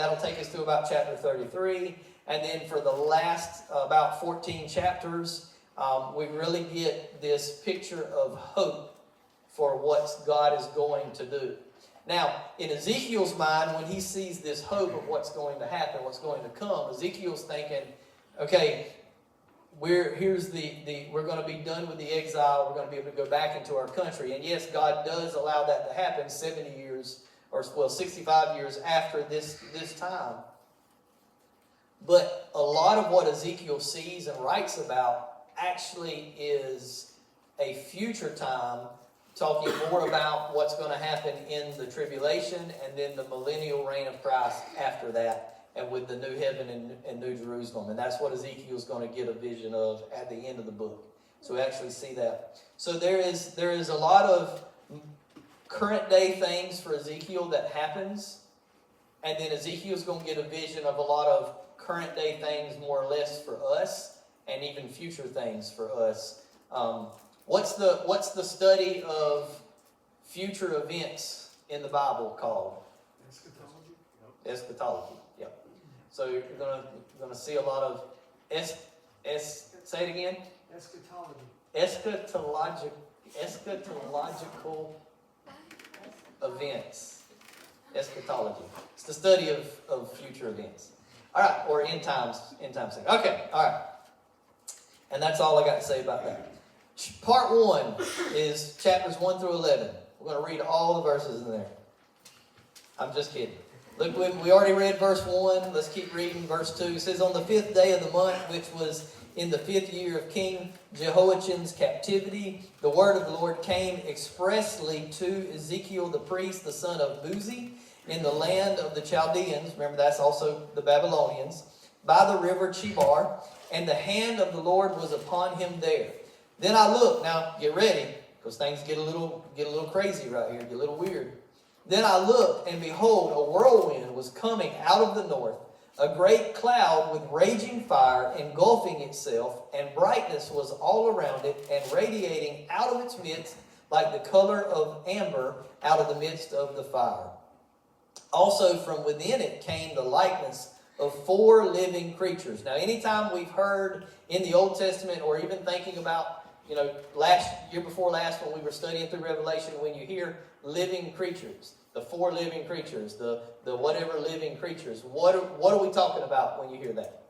that'll take us to about chapter 33. And then for the last about 14 chapters, we really get this picture of hope for what God is going to do. Now, in Ezekiel's mind, when he sees this hope of what's going to happen, what's going to come, Ezekiel's thinking, okay, we're going to be done with the exile. We're going to be able to go back into our country. And yes, God does allow that to happen 70 years, 65 years after this time. But a lot of what Ezekiel sees and writes about actually is a future time, talking more about what's going to happen in the tribulation and then the millennial reign of Christ after that, and with the new heaven and new Jerusalem. And that's what Ezekiel's going to get a vision of at the end of the book. So we actually see that. So there is a lot of current day things for Ezekiel that happens, and then Ezekiel's going to get a vision of a lot of current day things more or less for us, and even future things for us. What's the study of future events in the Bible called? Eschatology. Eschatology. Yep. So you're gonna see a lot of say it again. Eschatology. Eschatological events. Eschatology. It's the study of future events. All right, or end times thing. Okay, all right. And that's all I got to say about that. Part 1 is chapters 1 through 11. We're going to read all the verses in there. I'm just kidding. Look, we already read verse 1. Let's keep reading verse 2. It says, on the 5th day of the month, which was in the 5th year of King Jehoiachin's captivity, the word of the Lord came expressly to Ezekiel the priest, the son of Buzi, in the land of the Chaldeans. Remember, that's also the Babylonians, by the river Chebar, and the hand of the Lord was upon him there. Then I looked. Now, get ready, because things get a little crazy right here, get a little weird. Then I looked, and behold, a whirlwind was coming out of the north, a great cloud with raging fire engulfing itself, and brightness was all around it, and radiating out of its midst like the color of amber out of the midst of the fire. Also from within it came the likeness of 4 living creatures. Now, anytime we've heard in the Old Testament, or even thinking about, year before last when we were studying through Revelation, when you hear living creatures, the 4 living creatures, the whatever living creatures, what are we talking about when you hear that?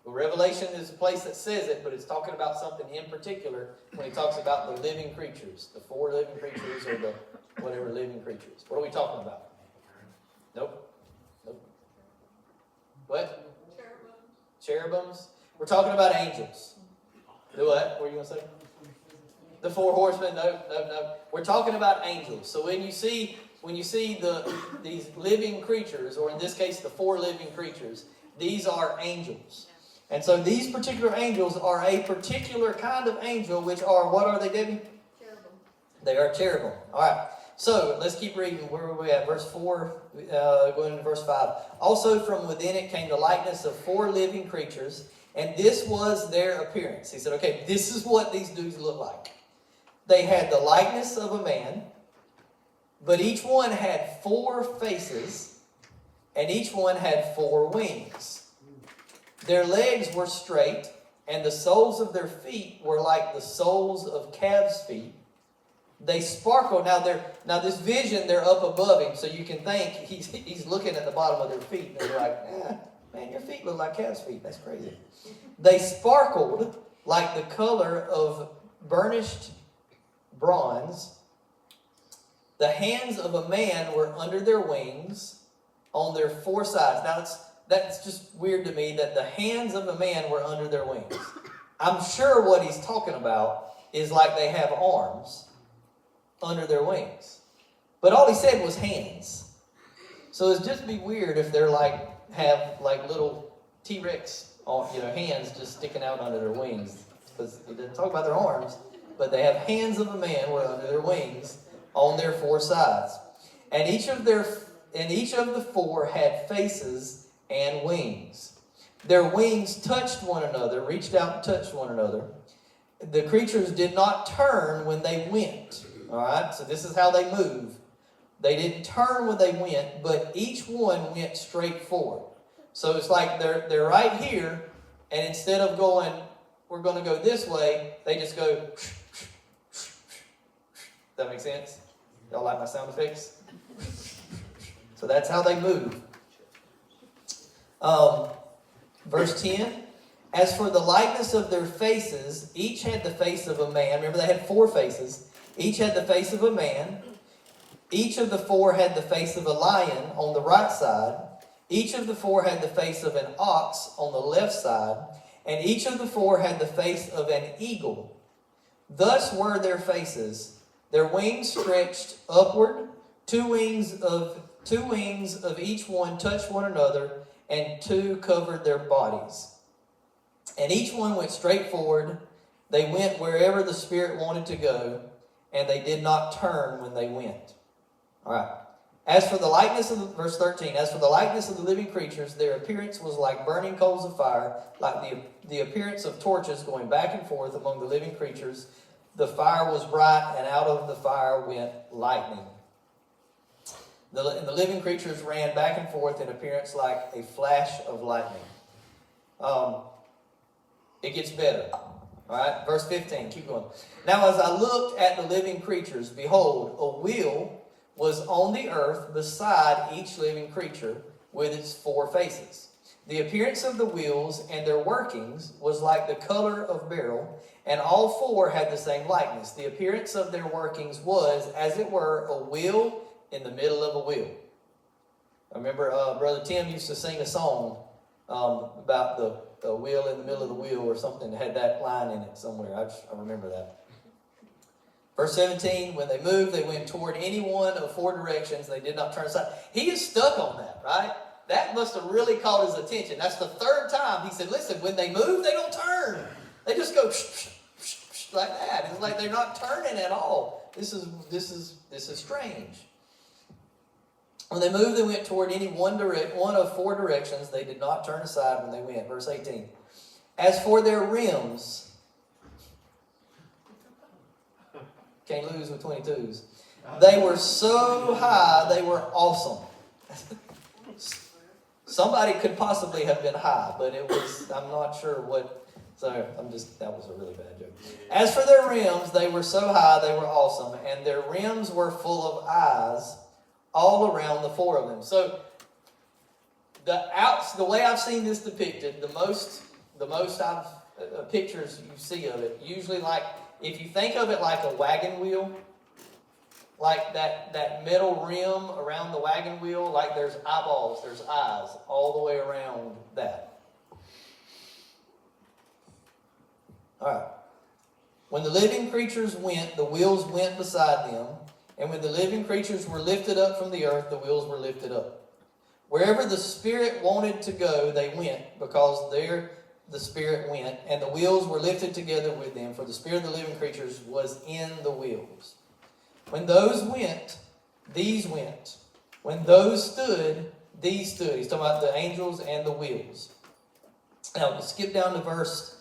Well, Revelation is a place that says it, but it's talking about something in particular when he talks about the living creatures, the 4 living creatures, or the whatever living creatures. What are we talking about? Nope. What? Cherubims. We're talking about angels. Do what? What are you going to say? The 4 horsemen? No. We're talking about angels. So when you see these living creatures, or in this case the 4 living creatures, these are angels. And so these particular angels are a particular kind of angel, which are, what are they, Debbie? Cherubim. They are cherubim. All right. So let's keep reading. Where were we at? Verse 4, going into verse 5. Also from within it came the likeness of 4 living creatures, and this was their appearance. He said, okay, this is what these dudes look like. They had the likeness of a man, but each one had 4 faces, and each one had 4 wings. Their legs were straight, and the soles of their feet were like the soles of calves' feet. They sparkled. Now this vision, they're up above him, so you can think he's looking at the bottom of their feet, and they're like, man, your feet look like calves' feet. That's crazy. They sparkled like the color of burnished bronze. The hands of a man were under their wings on their 4 sides. Now that's just weird to me that the hands of a man were under their wings. I'm sure what he's talking about is like they have arms under their wings. But all he said was hands. So it'd just be weird if they're have little T-Rex hands just sticking out under their wings. Because he didn't talk about their arms, but they have hands of a man were under their wings on their 4 sides. And each of the 4 had faces and wings. Their wings touched one another, reached out and touched one another. The creatures did not turn when they went. All right, so this is how they move. They didn't turn when they went, but each one went straight forward. So it's like they're right here, and instead of going, we're going to go this way, they just go. That makes sense? Y'all like my sound effects? So that's how they move. Verse 10. As for the likeness of their faces, each had the face of a man. Remember, they had 4 faces. Each had the face of a man. Each of the 4 had the face of a lion on the right side. Each of the 4 had the face of an ox on the left side. And each of the 4 had the face of an eagle. Thus were their faces. Their wings stretched upward. Two wings of each one touched one another, and 2 covered their bodies. And each one went straight forward. They went wherever the Spirit wanted to go, and they did not turn when they went. All right. As for the likeness of verse 13, as for the likeness of the living creatures, their appearance was like burning coals of fire, like the appearance of torches going back and forth among the living creatures. The fire was bright, and out of the fire went lightning. The living creatures ran back and forth in appearance like a flash of lightning. It gets better. All right, verse 15, keep going. Now as I looked at the living creatures, behold, a wheel was on the earth beside each living creature with its 4 faces. The appearance of the wheels and their workings was like the color of beryl, and all 4 had the same likeness. The appearance of their workings was, as it were, a wheel in the middle of a wheel. I remember Brother Tim used to sing a song about the wheel in the middle of the wheel or something that had that line in it somewhere. I remember that. Verse 17, when they moved, they went toward any one of 4 directions. They did not turn aside. He is stuck on that, right? That must have really caught his attention. That's the 3rd time he said, listen, when they move, they don't turn. They just go like that. It's like they're not turning at all. This is strange. When they moved, they went toward any one of 4 directions. They did not turn aside when they went. Verse 18. As for their rims, can't lose with 22s. They were so high, they were awesome. Somebody could possibly have been high, but I'm not sure what. So that was a really bad joke. As for their rims, they were so high, they were awesome. And their rims were full of eyes all around the 4 of them. So the way I've seen this depicted, the most pictures you see of it, usually like, if you think of it like a wagon wheel, like that metal rim around the wagon wheel, like there's eyeballs, there's eyes all the way around that. All right. When the living creatures went, the wheels went beside them. And when the living creatures were lifted up from the earth, the wheels were lifted up. Wherever the Spirit wanted to go, they went, because there the Spirit went, and the wheels were lifted together with them, for the Spirit of the living creatures was in the wheels. When those went, these went. When those stood, these stood. He's talking about the angels and the wheels. Now, skip down to verse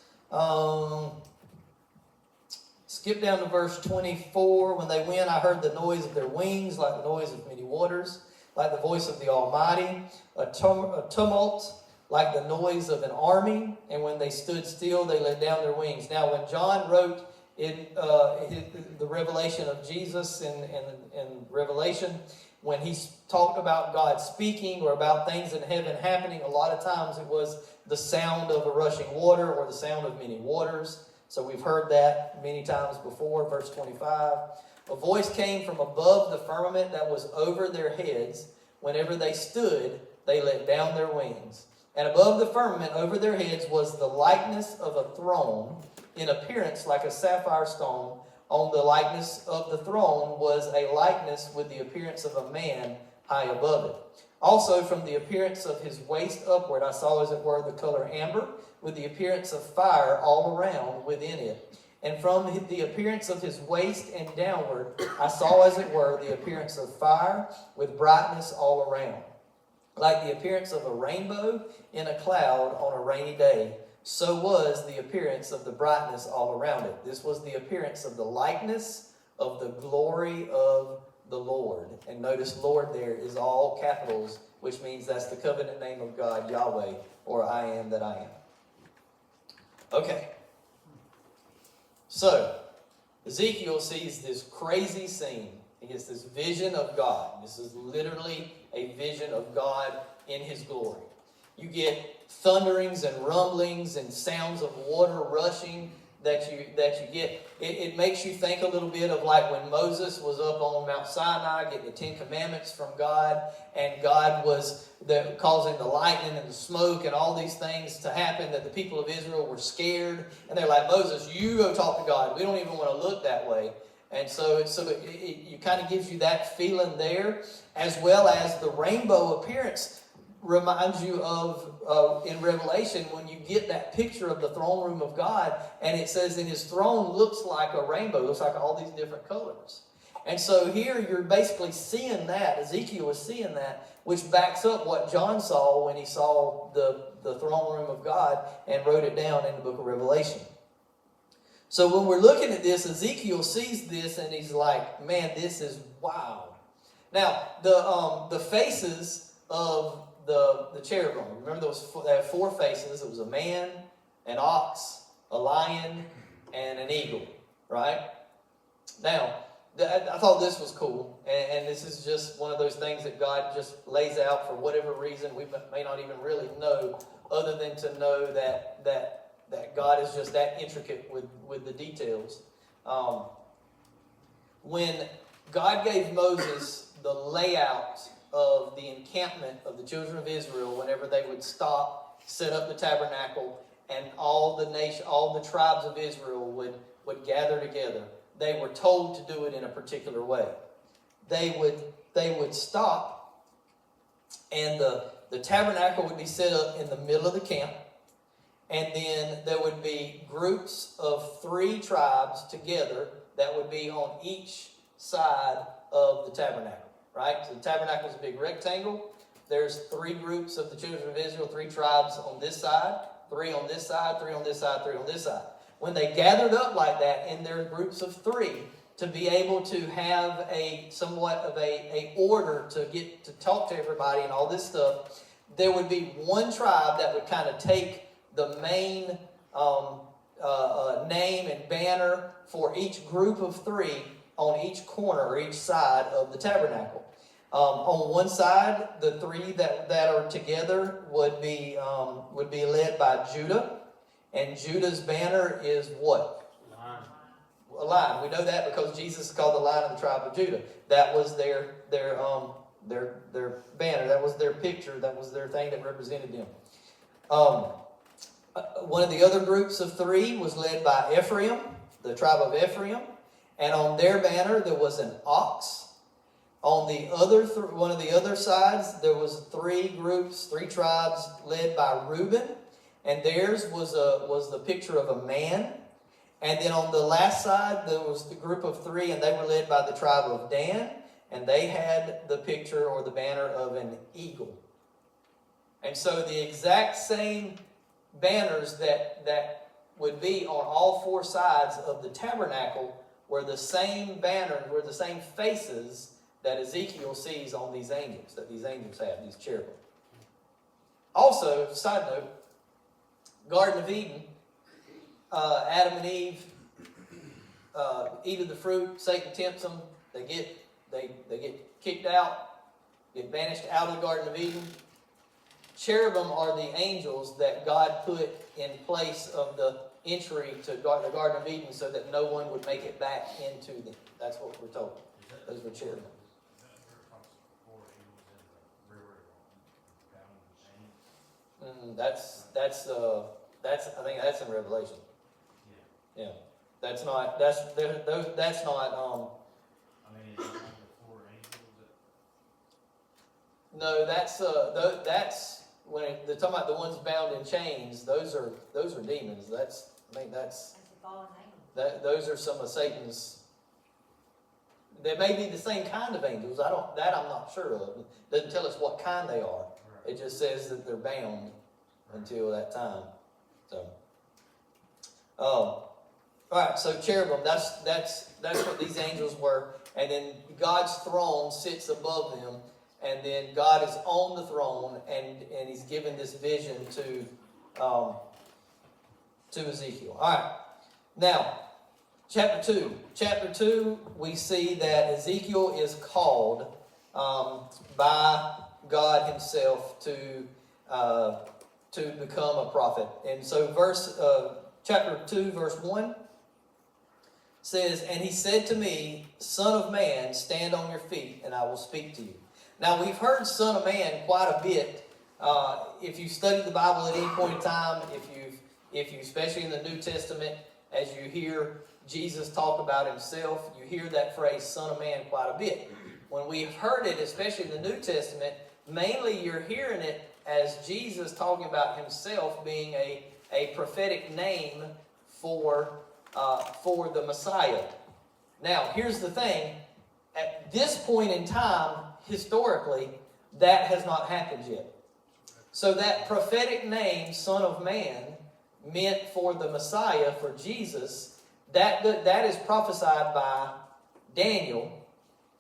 24. When they went, I heard the noise of their wings, like the noise of many waters, like the voice of the Almighty, a tumult, like the noise of an army. And when they stood still, they let down their wings. Now, when John wrote in the revelation of Jesus in Revelation, when he talked about God speaking or about things in heaven happening, a lot of times it was the sound of a rushing water or the sound of many waters. So we've heard that many times before. Verse 25. A voice came from above the firmament that was over their heads. Whenever they stood, they let down their wings. And above the firmament over their heads was the likeness of a throne, in appearance like a sapphire stone. On the likeness of the throne was a likeness with the appearance of a man high above it. Also from the appearance of his waist upward, I saw as it were the color amber, with the appearance of fire all around within it. And from the appearance of his waist and downward, I saw as it were the appearance of fire with brightness all around. Like the appearance of a rainbow in a cloud on a rainy day, so was the appearance of the brightness all around it. This was the appearance of the likeness of the glory of the Lord. And notice Lord there is all capitals, which means that's the covenant name of God, Yahweh, or I am that I am. Okay. So, Ezekiel sees this crazy scene. He gets this vision of God. This is literally a vision of God in His glory. You get thunderings and rumblings and sounds of water rushing that you get. It makes you think a little bit of like when Moses was up on Mount Sinai getting the 10 Commandments from God, and God was causing the lightning and the smoke and all these things to happen, that the people of Israel were scared. And they're like, Moses, you go talk to God. We don't even want to look that way. And so it kind of gives you that feeling there, as well as the rainbow appearance reminds you of in Revelation when you get that picture of the throne room of God, and it says that His throne looks like a rainbow, looks like all these different colors. And so here you're basically seeing that. Ezekiel was seeing that, which backs up what John saw when he saw the throne room of God and wrote it down in the book of Revelation. So when we're looking at this, Ezekiel sees this and he's like, man, this is wow. Now, the faces of the cherubim. Remember, they have 4 faces. It was a man, an ox, a lion, and an eagle, right? Now, I thought this was cool, and this is just one of those things that God just lays out for whatever reason we may not even really know, other than to know that God is just that intricate with the details. When God gave Moses the layout of the encampment of the children of Israel, whenever they would stop, set up the tabernacle, and all the tribes of Israel would gather together, they were told to do it in a particular way. They would stop, and the tabernacle would be set up in the middle of the camp, and then there would be groups of 3 tribes together that would be on each side of the tabernacle. Right? So the tabernacle is a big rectangle. There's 3 groups of the children of Israel, 3 tribes on this side, 3 on this side, 3 on this side, 3 on this side. When they gathered up like that in their groups of 3, to be able to have somewhat of a order to get to talk to everybody and all this stuff, there would be one tribe that would kind of take the main name and banner for each group of 3 on each corner or each side of the tabernacle. On one side, the 3 that are together would be led by Judah, and Judah's banner is what? Lion. A lion. We know that because Jesus is called the Lion of the tribe of Judah. That was their banner. That was their picture. That was their thing that represented them. One of the other groups of 3 was led by Ephraim, the tribe of Ephraim. And on their banner, there was an ox. On the other one of the other sides, there was 3 groups, 3 tribes led by Reuben. And theirs was the picture of a man. And then on the last side, there was the group of 3, and they were led by the tribe of Dan. And they had the picture or the banner of an eagle. And so the exact same banners that would be on all 4 sides of the tabernacle were the same banners, were the same faces that Ezekiel sees on these angels, that these angels have, these cherubim. Also, side note, Garden of Eden, Adam and Eve eat of the fruit. Satan tempts them. They get kicked out, get banished out of the Garden of Eden. Cherubim are the angels that God put in place of the entry to the Garden of Eden so that no one would make it back into them. That's what we're told. Those were cherubim. That's I think that's in Revelation. Yeah. That's not. I mean, is it the 4 angels? No, that's when they're talking about the ones bound in chains. Those are demons. That's That's a fallen angel. those are some of Satan's. They may be the same kind of angels. I'm not sure of. It doesn't tell us what kind they are. It just says that they're bound until that time. So, All right, so cherubim, that's what these angels were. And then God's throne sits above them. And then God is on the throne, and he's given this vision to Ezekiel. All right, now, chapter 2. Chapter 2, we see that Ezekiel is called by God himself to become a prophet. And so chapter 2, verse 1 says, "And he said to me, Son of man, stand on your feet, and I will speak to you." Now, we've heard Son of Man quite a bit. If you studied the Bible at any point in time, if you, especially in the New Testament, as you hear Jesus talk about himself, you hear that phrase, Son of Man, quite a bit. When we've heard it, especially in the New Testament, mainly you're hearing it as Jesus talking about himself being a prophetic name for the Messiah. Now, here's the thing. At this point in time, historically, that has not happened yet. So that prophetic name, Son of Man, meant for the Messiah, for Jesus, that is prophesied by Daniel,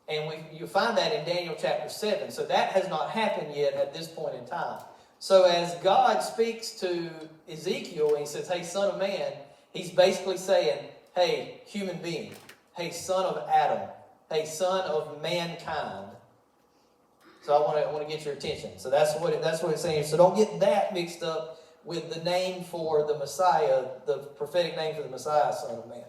and you find that in Daniel chapter 7. So that has not happened yet at this point in time. So as God speaks to Ezekiel, and he says, "Hey, Son of Man," he's basically saying, "Hey, human being. Hey, son of Adam. Hey, son of mankind." So I want to get your attention. So that's what it's saying. So don't get that mixed up with the name for the Messiah, the prophetic name for the Messiah, Son of Man.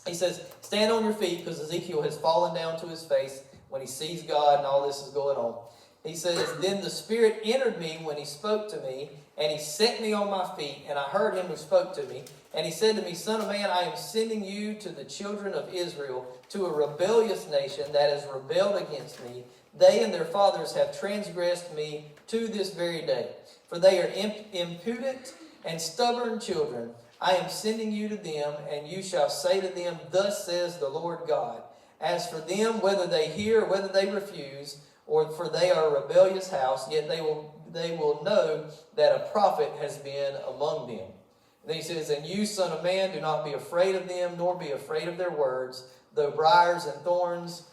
He says, "Stand on your feet," because Ezekiel has fallen down to his face when he sees God and all this is going on. He says, "Then the Spirit entered me when he spoke to me, and he set me on my feet, and I heard him who spoke to me. And he said to me, Son of man, I am sending you to the children of Israel, to a rebellious nation that has rebelled against me. They and their fathers have transgressed me to this very day. For they are impudent and stubborn children. I am sending you to them, and you shall say to them, Thus says the Lord God. As for them, whether they hear or whether they refuse, or for they are a rebellious house, yet they will know that a prophet has been among them." And then he says, "And you, son of man, do not be afraid of them, nor be afraid of their words, though briars and thorns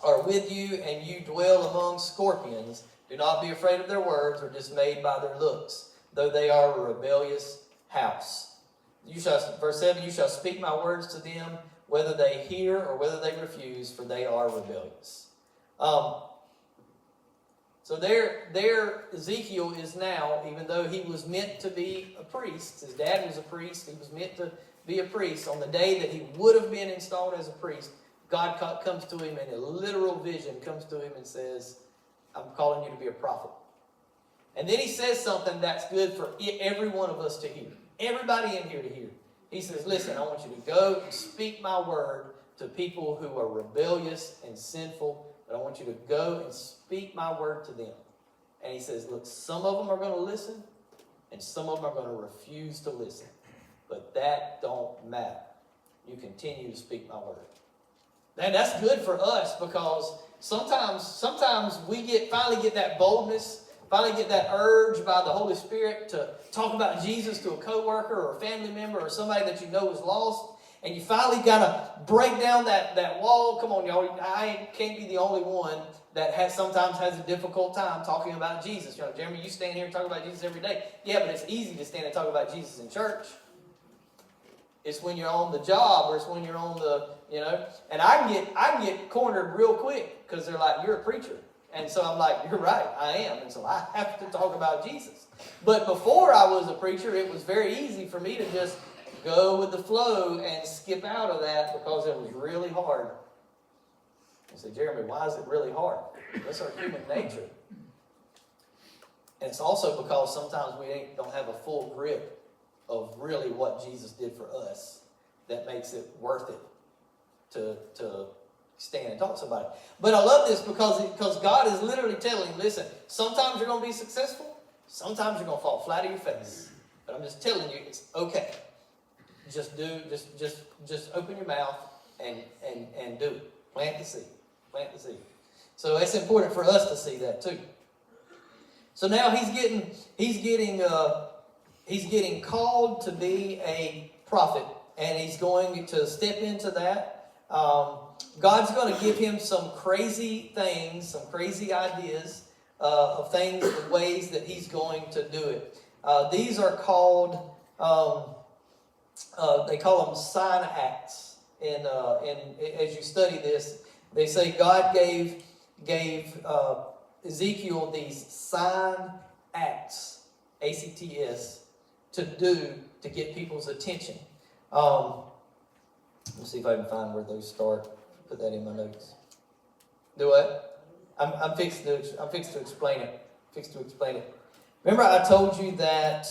are with you, and you dwell among scorpions. Do not be afraid of their words, or dismayed by their looks, though they are a rebellious house. Verse 7, you shall speak my words to them, whether they hear or whether they refuse, for they are rebellious." So there Ezekiel is now, even though he was meant to be a priest, his dad was a priest, he was meant to be a priest. On the day that he would have been installed as a priest, God comes to him in a literal vision, comes to him and says, "I'm calling you to be a prophet." And then he says something that's good for every one of us to hear. Everybody in here to hear. He says, "Listen, I want you to go and speak my word to people who are rebellious and sinful. But I want you to go and speak my word to them." And he says, look, some of them are going to listen, and some of them are going to refuse to listen. But that don't matter. You continue to speak my word. And that's good for us, because sometimes we finally get that boldness, finally get that urge by the Holy Spirit to talk about Jesus to a coworker or a family member or somebody that you know is lost. And you finally got to break down that wall. Come on, y'all. I can't be the only one that sometimes has a difficult time talking about Jesus. You know, Jeremy, you stand here and talk about Jesus every day. Yeah, but it's easy to stand and talk about Jesus in church. It's when you're on the job, or it's when you're on the, and I can get cornered real quick, because they're like, "You're a preacher." And so I'm like, "You're right, I am." And so I have to talk about Jesus. But before I was a preacher, it was very easy for me to just go with the flow and skip out of that, because it was really hard. I said, "Jeremy, why is it really hard?" That's our human nature. And it's also because sometimes we don't have a full grip of really what Jesus did for us that makes it worth it to stand and talk to somebody. But I love this because God is literally telling, listen, sometimes you're going to be successful, sometimes you're going to fall flat on your face. But I'm just telling you, it's okay. Just open your mouth and do it. Plant the seed. Plant the seed. So it's important for us to see that too. So now he's getting called to be a prophet and he's going to step into that. God's going to give him some crazy things, some crazy ideas of things, the ways that he's going to do it. These are called, they call them sign acts. And as you study this, they say God gave Ezekiel these sign acts, ACTS, to do to get people's attention. Let's see if I can find where those start. Put that in my notes. Do what? I'm fixed to explain it. Remember I told you that.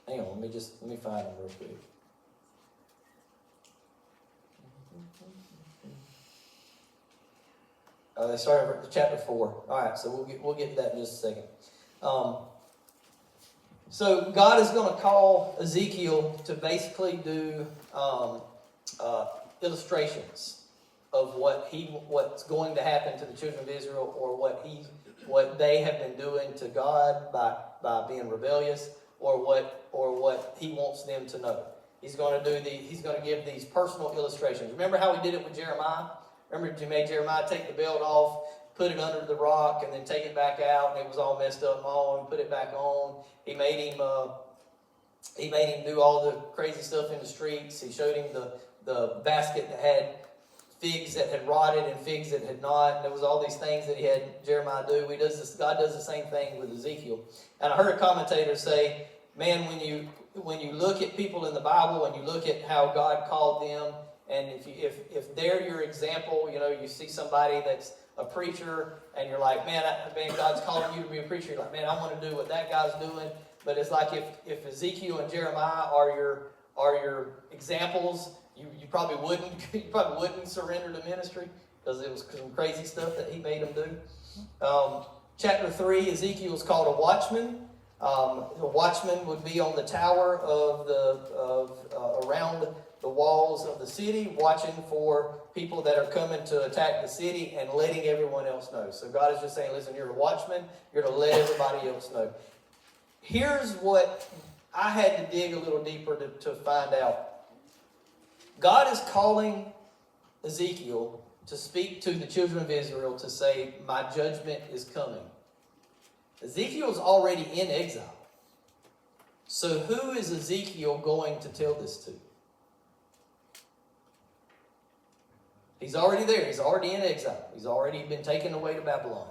Hang on. Let me find them real quick. They started at chapter 4. All right, so we'll get to that in just a second. So God is going to call Ezekiel to basically do illustrations of what's going to happen to the children of Israel, or what they have been doing to God by being rebellious, or what He wants them to know. He's going to give these personal illustrations. Remember how He did it with Jeremiah? Remember, He made Jeremiah take the belt off, put it under the rock, and then take it back out, and it was all messed up and all, and put it back on. He made him do all the crazy stuff in the streets. He showed him the basket that had figs that had rotted and figs that had not. There was all these things that he had Jeremiah do. God does the same thing with Ezekiel. And I heard a commentator say, man, when you look at people in the Bible and you look at how God called them, and if they're your example, you see somebody that's a preacher, and you're like, man, God's calling you to be a preacher. You're like, man, I want to do what that guy's doing. But it's like if Ezekiel and Jeremiah are your examples, you probably wouldn't surrender to ministry, because it was some crazy stuff that he made them do. Chapter 3, Ezekiel is called a watchman. The watchman would be on the tower around the walls of the city, watching for people that are coming to attack the city and letting everyone else know. So God is just saying, listen, you're a watchman. You're to let everybody else know. Here's what I had to dig a little deeper to find out. God is calling Ezekiel to speak to the children of Israel to say, my judgment is coming. Ezekiel's already in exile. So who is Ezekiel going to tell this to? He's already there. He's already in exile. He's already been taken away to Babylon.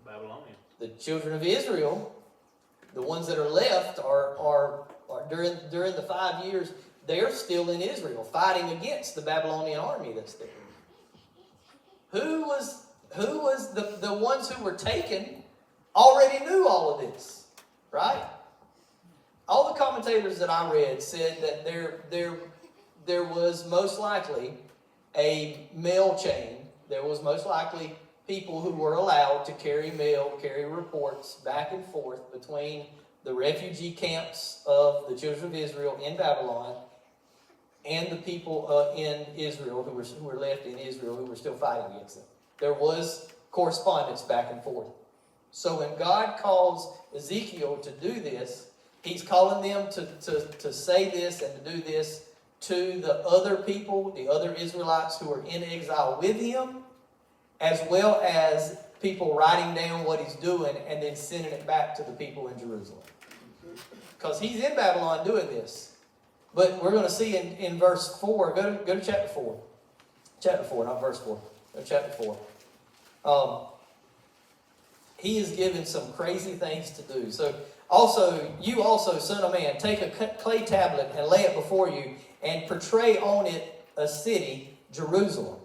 Babylonian. The children of Israel, the ones that are left, are during the 5 years, they're still in Israel, fighting against the Babylonian army that's there. Who was the ones who were taken already knew all of this, right? All the commentators that I read said that there was most likely a mail chain. There was most likely people who were allowed to carry mail, carry reports back and forth between the refugee camps of the children of Israel in Babylon and the people in Israel who were left in Israel who were still fighting against them. There was correspondence back and forth. So when God calls Ezekiel to do this, He's calling them to say this and to do this to the other people, the other Israelites who are in exile with him, as well as people writing down what he's doing and then sending it back to the people in Jerusalem. Because he's in Babylon doing this. But we're going to see in verse 4, go to chapter 4. Chapter 4, not verse 4. Go to chapter 4. He is given some crazy things to do. So you also, son of man, take a clay tablet and lay it before you and portray on it a city, Jerusalem.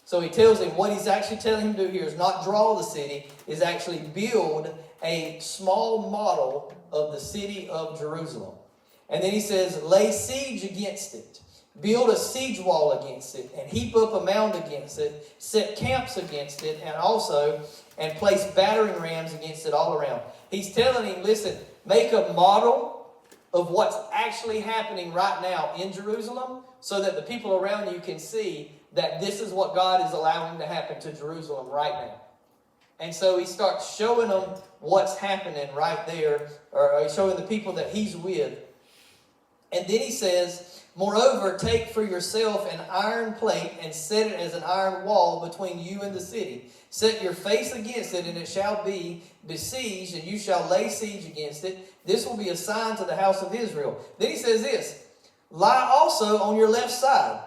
So he tells him, what he's actually telling him to do here is not draw the city, is actually build a small model of the city of Jerusalem. And then he says, lay siege against it. Build a siege wall against it, and heap up a mound against it, set camps against it, and place battering rams against it all around. He's telling him, listen, make a model of what's actually happening right now in Jerusalem so that the people around you can see that this is what God is allowing to happen to Jerusalem right now. And so he starts showing them what's happening right there, or showing the people that he's with. And then he says, moreover, take for yourself an iron plate and set it as an iron wall between you and the city. Set your face against it, and it shall be besieged, and you shall lay siege against it. This will be a sign to the house of Israel. Then he says this, lie also on your left side,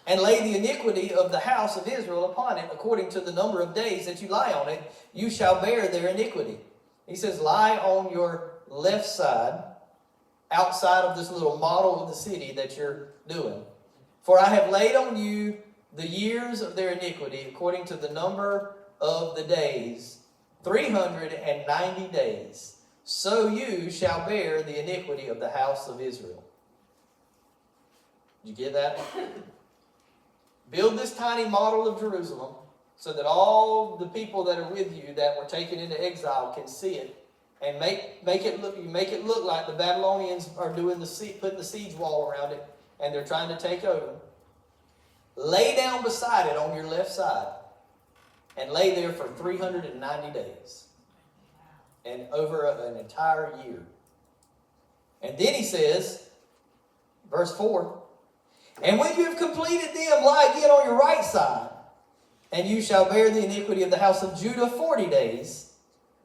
and lay the iniquity of the house of Israel upon it, according to the number of days that you lie on it, you shall bear their iniquity. He says, lie on your left side, outside of this little model of the city that you're doing. For I have laid on you the years of their iniquity, according to the number of the days, 390 days. So you shall bear the iniquity of the house of Israel. Did you get that? Build this tiny model of Jerusalem so that all the people that are with you that were taken into exile can see it, and make it look like the Babylonians are doing putting the siege wall around it, and they're trying to take over. Lay down beside it on your left side, and lay there for 390 days, and over an entire year. And then he says, verse 4. And when you have completed them, lie again on your right side, and you shall bear the iniquity of the house of Judah 40 days.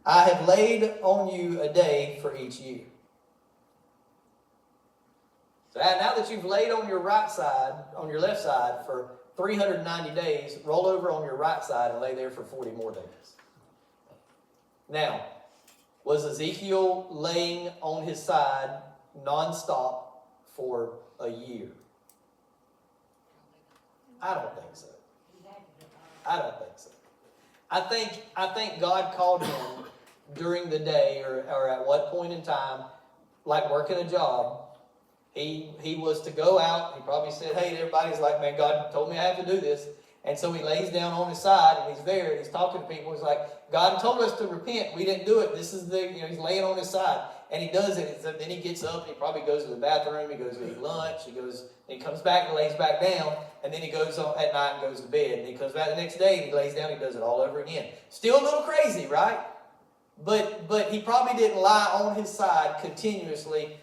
I have laid on you a day for each year. So now that you've laid on your right side, on your left side for 390 days, roll over on your right side and lay there for 40 more days. Now, was Ezekiel laying on his side nonstop for a year? I don't think so. I don't think so. I think God called him during the day or at what point in time, like working a job. He was to go out. He probably said, hey, everybody's like, man, God told me I have to do this. And so he lays down on his side and he's there and he's talking to people. He's like, God told us to repent. We didn't do it. This is he's laying on his side. And he does it. So then he gets up. He probably goes to the bathroom. He goes to eat lunch. He comes back and lays back down. And then he goes on at night and goes to bed. And he comes back the next day and he lays down. He does it all over again. Still a little crazy, right? But he probably didn't lie on his side continuously.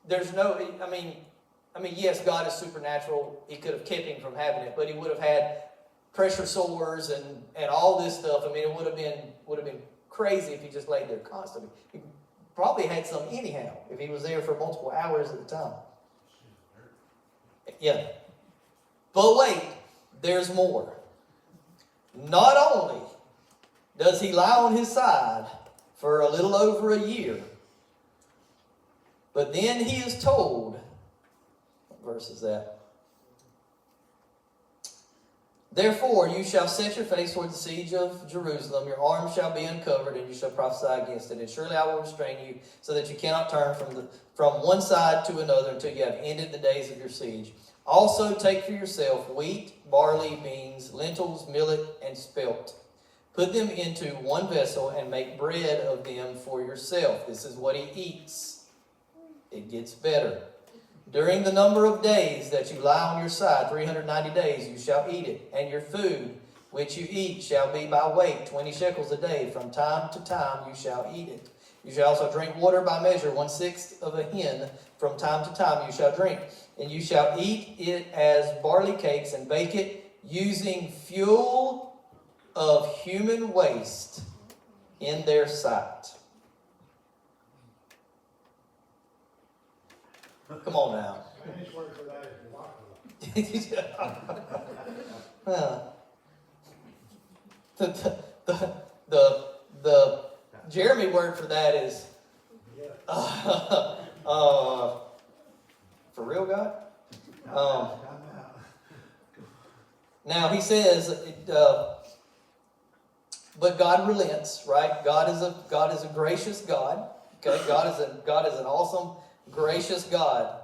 There's no, I mean, yes, God is supernatural. He could have kept him from having it, but he would have had pressure sores and all this stuff. I mean, it would have been crazy if he just laid there constantly. He probably had some anyhow if he was there for multiple hours at a time. Yeah. But wait, there's more. Not only does he lie on his side for a little over a year, but then he is told, what verse is that? Therefore you shall set your face toward the siege of Jerusalem, your arms shall be uncovered, and you shall prophesy against it. And surely I will restrain you, so that you cannot turn from one side to another until you have ended the days of your siege. Also take for yourself wheat, barley, beans, lentils, millet, and spelt. Put them into one vessel and make bread of them for yourself. This is what he eats. It gets better. During the number of days that you lie on your side, 390 days, you shall eat it. And your food, which you eat, shall be by weight, 20 shekels a day. From time to time you shall eat it. You shall also drink water by measure, 1/6 of a hin. From time to time you shall drink. And you shall eat it as barley cakes and bake it using fuel of human waste in their sight. Come on now. The Jeremy word for that is for real, God. Now he says, but God relents, right? God is a gracious God. Okay, God is an awesome, gracious God.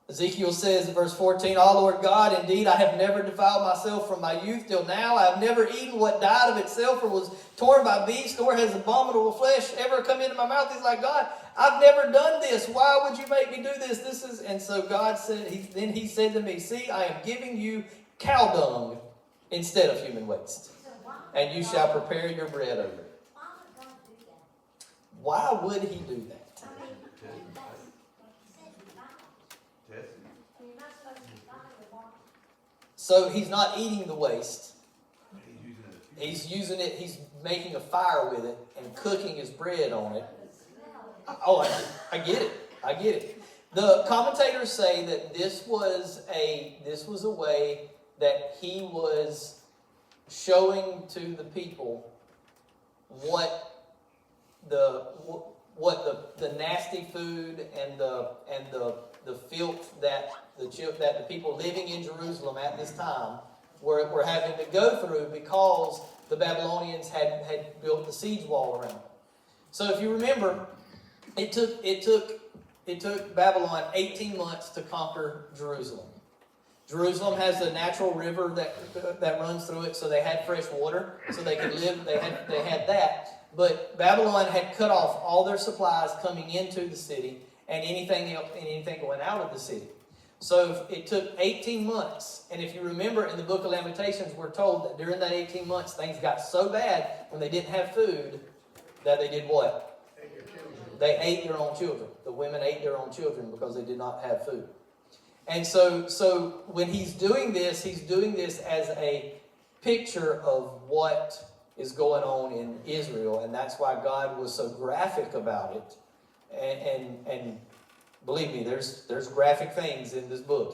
Ezekiel says in verse 14, "O Lord God, indeed I have never defiled myself from my youth till now. I have never eaten what died of itself or was torn by beasts, nor has abominable flesh ever come into my mouth." He's like, God, I've never done this. Why would you make me do this? And so God said, then he said to me, see, I am giving you cow dung instead of human waste. And you shall prepare your bread over it. Why would he do that? So he's not eating the waste. He's using it, he's making a fire with it and cooking his bread on it. Oh, I get it. I get it. The commentators say that this was a way that he was showing to the people what the nasty food and the filth that the people living in Jerusalem at this time were having to go through because the Babylonians had built the siege wall around them. So if you remember, it took Babylon 18 months to conquer Jerusalem. Jerusalem has a natural river that runs through it, so they had fresh water, so they could live. They had that, but Babylon had cut off all their supplies coming into the city and anything going out of the city. So it took 18 months, and if you remember in the book of Lamentations, we're told that during that 18 months, things got so bad when they didn't have food that they did what? They ate their own children. The women ate their own children because they did not have food. And so when he's doing this as a picture of what is going on in Israel, and that's why God was so graphic about it. And believe me, there's graphic things in this book.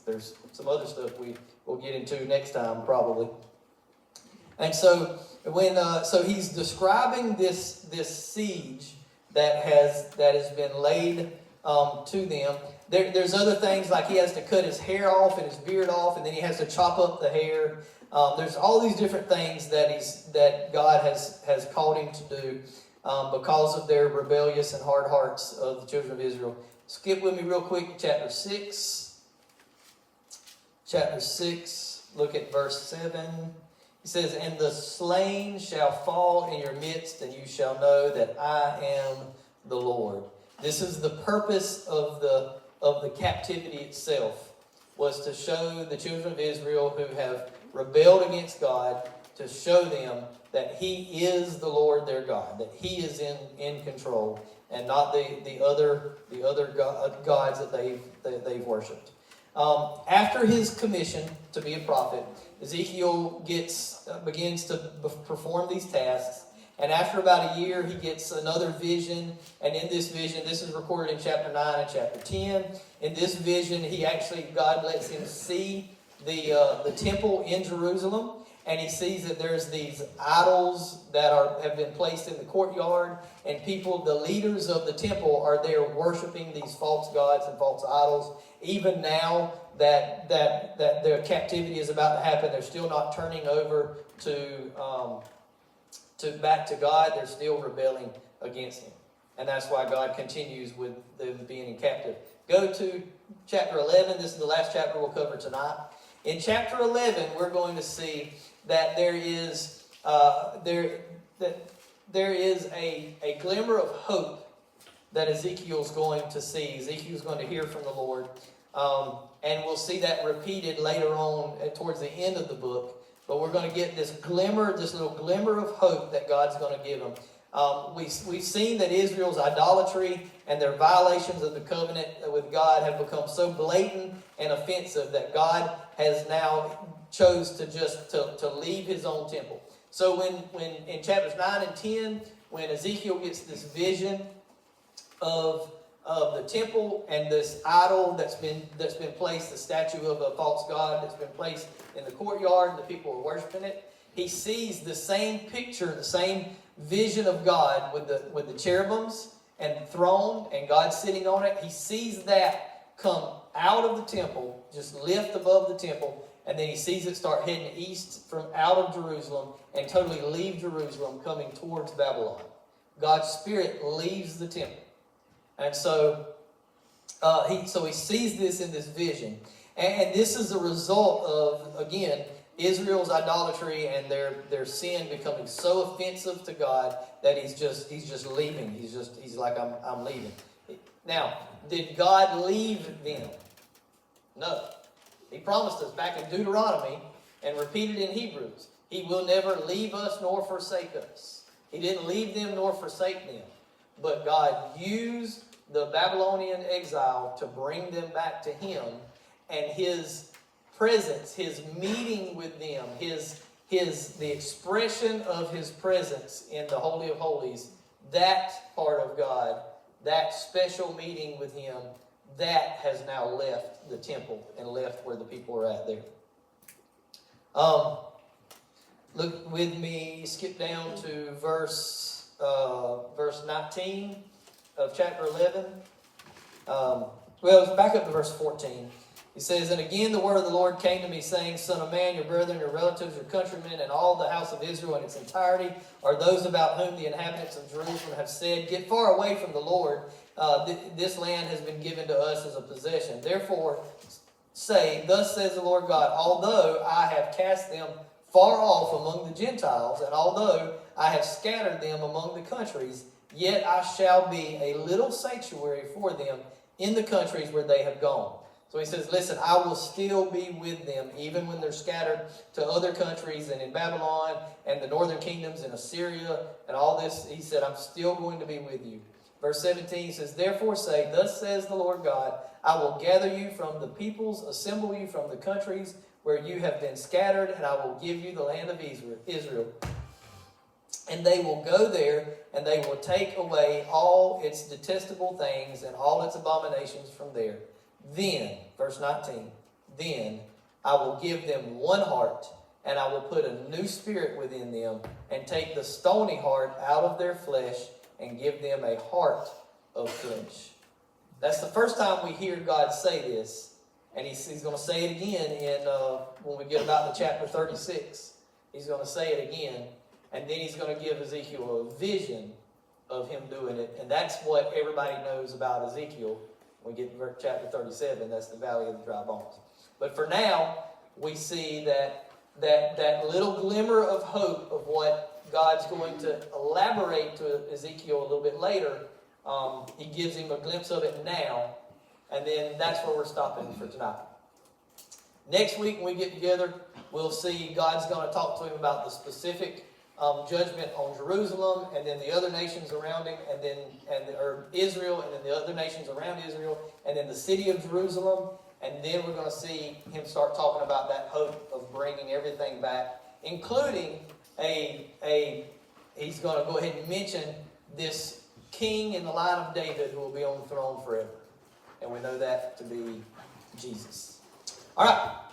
There's some other stuff we'll get into next time probably. And so so he's describing this siege that has been laid to them. There's other things like he has to cut his hair off and his beard off, and then he has to chop up the hair. There's all these different things that God has called him to do because of their rebellious and hard hearts of the children of Israel. Skip with me real quick to chapter 6. Chapter 6, look at verse 7. He says, "And the slain shall fall in your midst, and you shall know that I am the Lord." This is the purpose of the captivity itself, was to show the children of Israel who have rebelled against God, to show them that he is the Lord their God, that he is in control, and not the other gods that they've worshipped. After his commission to be a prophet, Ezekiel begins to perform these tasks. And after about a year, he gets another vision. And in this vision, this is recorded in chapter 9 and chapter 10. In this vision, God lets him see the temple in Jerusalem. And he sees that there's these idols that have been placed in the courtyard. And the leaders of the temple, are there worshiping these false gods and false idols. Even now that their captivity is about to happen, they're still not turning over back to God. They're still rebelling against him. And that's why God continues with them being in captive. Go to chapter 11. This is the last chapter we'll cover tonight. In chapter 11, we're going to see that there is a glimmer of hope that Ezekiel's going to see. Ezekiel's going to hear from the Lord. And we'll see that repeated later on towards the end of the book. But we're going to get this little glimmer of hope that God's going to give them. We've seen that Israel's idolatry and their violations of the covenant with God have become so blatant and offensive that God has now chose to leave his own temple. So when in chapters 9 and 10, when Ezekiel gets this vision of the temple and this idol that's been placed, the statue of a false god that's been placed in the courtyard, and the people are worshiping it, he sees the same picture, the same vision of God with the cherubims and the throne and God sitting on it. He sees that come out of the temple, just lift above the temple, and then he sees it start heading east from out of Jerusalem and totally leave Jerusalem, coming towards Babylon. God's Spirit leaves the temple. And so he sees this in this vision. And this is a result of, again, Israel's idolatry and their sin becoming so offensive to God that he's just leaving. He's like, I'm leaving. Now, did God leave them? No. He promised us back in Deuteronomy and repeated in Hebrews. He will never leave us nor forsake us. He didn't leave them nor forsake them. But God used the Babylonian exile to bring them back to Him, and His presence, His meeting with them, the expression of His presence in the Holy of Holies, that part of God, that special meeting with Him, that has now left the temple and left where the people are at there. Look with me, skip down to verse 19 of chapter 11. Back up to verse 14. He says, "And again the word of the Lord came to me, saying, Son of man, your brethren, your relatives, your countrymen, and all the house of Israel in its entirety are those about whom the inhabitants of Jerusalem have said, Get far away from the Lord. This land has been given to us as a possession. Therefore say, Thus says the Lord God, although I have cast them far off among the Gentiles, and although I have scattered them among the countries, yet I shall be a little sanctuary for them in the countries where they have gone." So he says, listen, I will still be with them, even when they're scattered to other countries and in Babylon and the northern kingdoms and Assyria and all this. He said, I'm still going to be with you. Verse 17 says, "Therefore say, Thus says the Lord God, I will gather you from the peoples, assemble you from the countries where you have been scattered, and I will give you the land of Israel. And they will go there, and they will take away all its detestable things and all its abominations from there. Then," verse 19, "then I will give them one heart, and I will put a new spirit within them, and take the stony heart out of their flesh, and give them a heart of flesh." That's the first time we hear God say this, and he's going to say it again when we get about to chapter 36. He's going to say it again, and then he's going to give Ezekiel a vision of him doing it, and that's what everybody knows about Ezekiel. When we get to chapter 37, that's the valley of the dry bones. But for now, we see that little glimmer of hope of what God's going to elaborate to Ezekiel a little bit later. He gives him a glimpse of it now, and then that's where we're stopping for tonight. Next week when we get together, we'll see God's going to talk to him about the specific judgment on Jerusalem, and then the other nations around him, or Israel, and then the other nations around Israel, and then the city of Jerusalem, and then we're going to see him start talking about that hope of bringing everything back, including he's going to go ahead and mention this king in the line of David who will be on the throne forever, and we know that to be Jesus. All right.